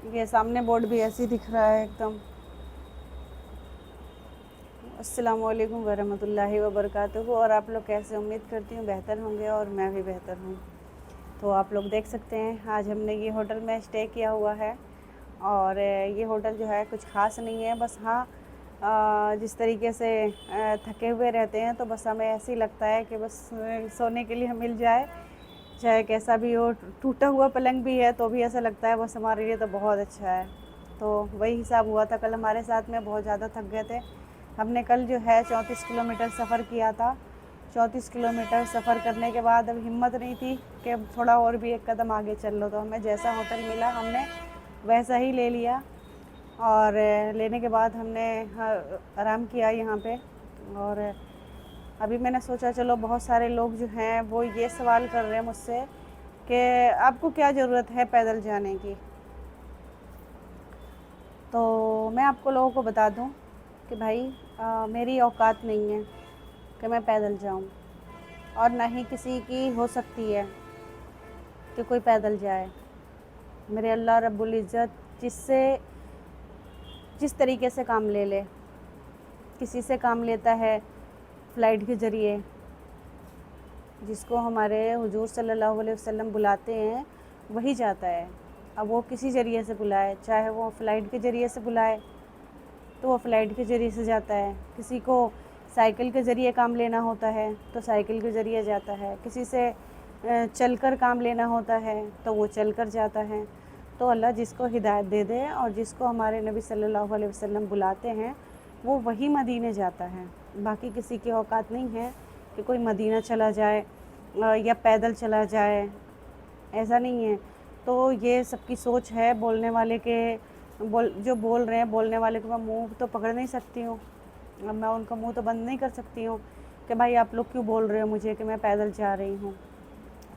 ये सामने बोर्ड भी ऐसे ही दिख रहा है एकदम। अस्सलामु अलैकुम वरहमतुल्लाहि वबरकातुहू। और आप लोग कैसे? उम्मीद करती हूँ बेहतर होंगे और मैं भी बेहतर हूँ। तो आप लोग देख सकते हैं आज हमने ये होटल में स्टे किया हुआ है। और ये होटल जो है कुछ ख़ास नहीं है, बस हाँ जिस तरीके से थके हुए रहते हैं तो बस हमें ऐसे ही लगता है कि बस सोने के लिए मिल जाए, चाहे कैसा भी हो। टूटा हुआ पलंग भी है तो भी ऐसा लगता है बस हमारे लिए तो बहुत अच्छा है। तो वही हिसाब हुआ था कल हमारे साथ में, बहुत ज़्यादा थक गए थे। हमने कल जो है 34 किलोमीटर सफ़र किया था। 34 किलोमीटर सफ़र करने के बाद अब हिम्मत नहीं थी कि थोड़ा और भी एक कदम आगे चल लो, तो हमें जैसा होटल मिला हमने वैसा ही ले लिया। और लेने के बाद हमने आराम किया यहाँ पे। और अभी मैंने सोचा चलो, बहुत सारे लोग जो हैं वो ये सवाल कर रहे हैं मुझसे कि आपको क्या ज़रूरत है पैदल जाने की। तो मैं आपको लोगों को बता दूं कि भाई मेरी औकात नहीं है कि मैं पैदल जाऊं, और ना ही किसी की हो सकती है कि कोई पैदल जाए। मेरे अल्लाह रब्बुल इज़्ज़त जिस तरीके से काम ले ले, किसी से काम लेता है फ़्लाइट के ज़रिए, जिसको हमारे हुजूर सल्लल्लाहु अलैहि वसल्लम बुलाते हैं वही जाता है। अब वो किसी ज़रिए से बुलाए, चाहे वो फ़्लाइट के ज़रिए से बुलाए तो वो फ़्लाइट के ज़रिए से जाता है। किसी को साइकिल के ज़रिए काम लेना होता है तो साइकिल के ज़रिए जाता है। किसी से चलकर काम लेना होता है तो वो चलकर जाता है। तो अल्लाह जिसको हिदायत दे दे, और जिसको हमारे नबी सल्लल्लाहु अलैहि वसल्लम बुलाते हैं वो वही मदीने जाता है। बाकी किसी की औकात नहीं है कि कोई मदीना चला जाए या पैदल चला जाए, ऐसा नहीं है। तो ये सबकी सोच है बोलने वाले के, जो बोल रहे हैं बोलने वाले को मैं मुंह तो पकड़ नहीं सकती हूँ। अब मैं उनका मुंह तो बंद नहीं कर सकती हूँ कि भाई आप लोग क्यों बोल रहे हो मुझे कि मैं पैदल जा रही हूँ।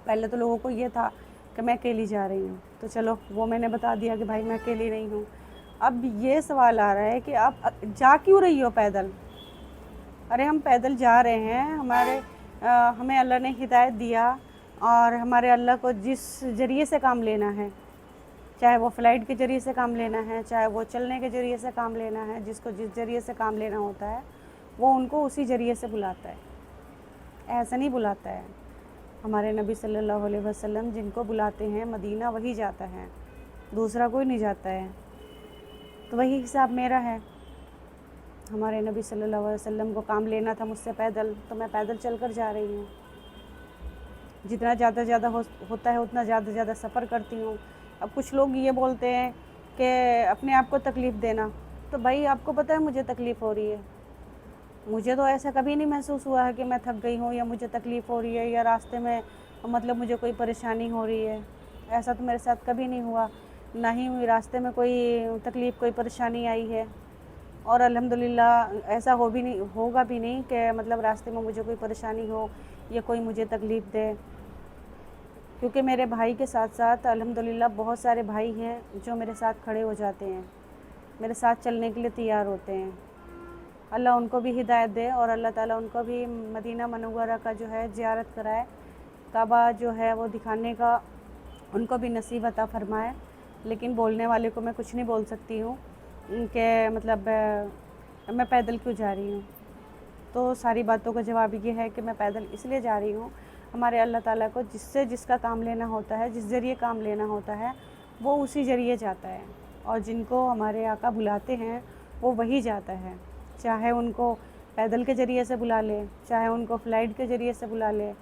पहले तो लोगों को ये था कि मैं अकेली जा रही हूँ, तो चलो वो मैंने बता दिया कि भाई मैं अकेली नहीं हूँ। अब ये सवाल आ रहा है कि आप जा क्यों रही हो पैदल। अरे हम पैदल जा रहे हैं, हमें अल्लाह ने हिदायत दिया, और हमारे अल्लाह को जिस ज़रिए से काम लेना है, चाहे वो फ़्लाइट के ज़रिए से काम लेना है, चाहे वो चलने के ज़रिए से काम लेना है, जिसको जिस ज़रिए से काम लेना होता है वो उनको उसी ज़रिए से बुलाता है, ऐसा नहीं बुलाता है। हमारे नबी सल्लल्लाहु अलैहि वसल्लम जिनको बुलाते हैं मदीना वही जाता है, दूसरा कोई नहीं जाता है। तो वही हिसाब मेरा है। हमारे नबी सल्लल्लाहु अलैहि वसल्लम को काम लेना था मुझसे पैदल, तो मैं पैदल चल कर जा रही हूँ। जितना ज़्यादा होता है उतना ज़्यादा सफ़र करती हूँ। अब कुछ लोग ये बोलते हैं कि अपने आप को तकलीफ़ देना, तो भाई आपको पता है मुझे तकलीफ़ हो रही है। मुझे तो ऐसा कभी नहीं महसूस हुआ है कि मैं थक गई हूँ या मुझे तकलीफ़ हो रही है या रास्ते में मतलब मुझे कोई परेशानी हो रही है। ऐसा तो मेरे साथ कभी नहीं हुआ, ना ही रास्ते में कोई तकलीफ़ कोई परेशानी आई है। और अल्हम्दुलिल्लाह ऐसा होगा भी नहीं कि मतलब रास्ते में मुझे कोई परेशानी हो या कोई मुझे तकलीफ़ दे। क्योंकि मेरे भाई के साथ साथ अल्हम्दुलिल्लाह बहुत सारे भाई हैं जो मेरे साथ खड़े हो जाते हैं, मेरे साथ चलने के लिए तैयार होते हैं। अल्लाह उनको भी हिदायत दे और अल्लाह ताला उनको भी मदीना मनव्वरा का जो है ज़ियारत कराए, काबा जो है वो दिखाने का उनको भी नसीब अता फ़रमाए। लेकिन बोलने वाले को मैं कुछ नहीं बोल सकती हूँ कि मतलब मैं पैदल क्यों जा रही हूँ। तो सारी बातों का जवाब ये है कि मैं पैदल इसलिए जा रही हूँ, हमारे अल्लाह ताला को जिससे जिसका काम लेना होता है, जिस ज़रिए काम लेना होता है वो उसी ज़रिए जाता है। और जिनको हमारे आका बुलाते हैं वो वही जाता है, चाहे उनको पैदल के ज़रिए से बुला ले, चाहे उनको फ़्लाइट के ज़रिए से बुला ले,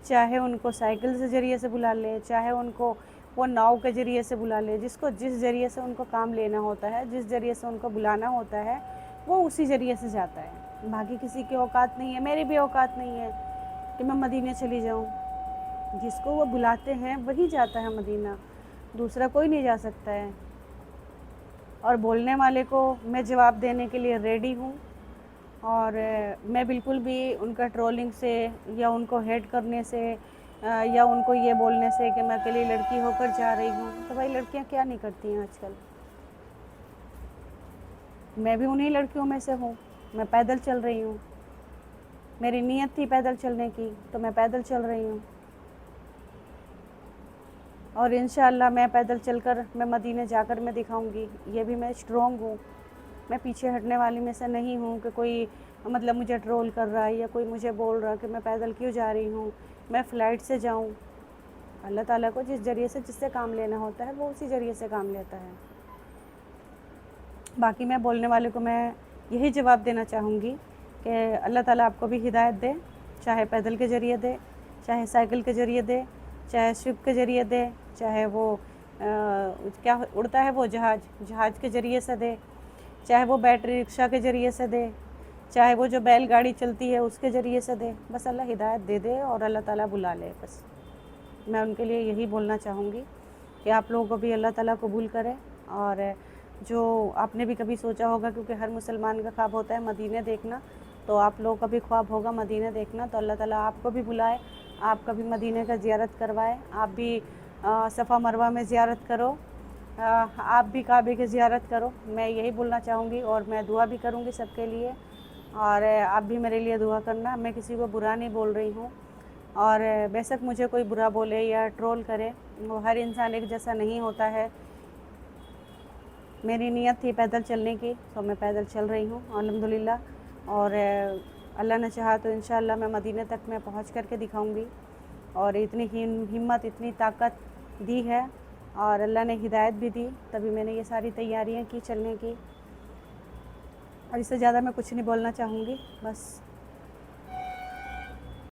चाहे उनको साइकिल के ज़रिए से बुला ले, चाहे उनको वो नाव के ज़रिए से बुला ले। जिसको जिस ज़रिए से उनको काम लेना होता है, जिस ज़रिए से उनको बुलाना होता है वो उसी ज़रिए से जाता है। बाकी किसी की औकात नहीं है, मेरी भी औकात नहीं है कि मैं मदीने चली जाऊँ। जिसको वो बुलाते हैं वही जाता है मदीना, दूसरा कोई नहीं जा सकता है। और बोलने वाले को मैं जवाब देने के लिए रेडी हूँ, और मैं बिल्कुल भी उनका ट्रोलिंग से या उनको हेट करने से या उनको ये बोलने से कि मैं अकेली लड़की होकर जा रही हूँ, तो भाई लड़कियाँ क्या नहीं करती हैं आजकल। मैं भी उन्हीं लड़कियों में से हूँ, मैं पैदल चल रही हूँ। मेरी नीयत थी पैदल चलने की तो मैं पैदल चल रही हूँ। اور انشاءاللہ میں پیدل چل کر میں مدینہ جا کر میں دکھاؤں گی. یہ بھی میں اسٹرانگ ہوں, میں پیچھے ہٹنے والی میں سے نہیں ہوں کہ کوئی مطلب مجھے ٹرول کر رہا ہے یا کوئی مجھے بول رہا کہ میں پیدل کیوں جا رہی ہوں, میں فلائٹ سے جاؤں. اللہ تعالیٰ کو جس ذریعے سے جس سے کام لینا ہوتا ہے وہ اسی ذریعے سے کام لیتا ہے. باقی میں بولنے والے کو میں یہی جواب دینا چاہوں گی کہ اللہ تعالیٰ آپ کو بھی ہدایت دے, چاہے پیدل کے ذریعے دے, چاہے سائیکل کے ذریعے دے, چاہے شپ کے ذریعے دے, چاہے وہ کیا اڑتا ہے وہ جہاز کے ذریعے سے دے, چاہے وہ بیٹری رکشہ کے ذریعے سے دے, چاہے وہ جو بیل گاڑی چلتی ہے اس کے ذریعے سے دے. بس اللہ ہدایت دے دے اور اللہ تعالیٰ بلا لے. بس میں ان کے لیے یہی بولنا چاہوں گی کہ آپ لوگوں کو بھی اللہ تعالیٰ قبول کرے. اور جو آپ نے بھی کبھی سوچا ہوگا, کیونکہ ہر مسلمان کا خواب ہوتا ہے مدینہ دیکھنا, تو آپ لوگوں کا بھی خواب ہوگا مدینہ دیکھنا, تو اللہ تعالیٰ آپ کو بھی بلائے, آپ کا بھی مدینہ کا زیارت کروائے, آپ بھی صفا مروہ میں زیارت کرو, آپ بھی کعبے کی زیارت کرو. میں یہی بولنا چاہوں گی اور میں دعا بھی کروں گی سب کے لیے, اور آپ بھی میرے لیے دعا کرنا. میں کسی کو برا نہیں بول رہی ہوں, اور بے شک مجھے کوئی برا بولے یا ٹرول کرے, وہ ہر انسان ایک جیسا نہیں ہوتا ہے. میری نیت تھی پیدل چلنے کی تو میں پیدل چل رہی ہوں الحمدللہ, اور اللہ نے چاہا تو انشاءاللہ میں مدینہ تک میں پہنچ کر کے دکھاؤں گی. اور اتنی ہمت اتنی طاقت دی ہے اور اللہ نے ہدایت بھی دی, تبھی میں نے یہ ساری تیاریاں کی چلنے کی. اور اس سے زیادہ میں کچھ نہیں بولنا چاہوں گی. بس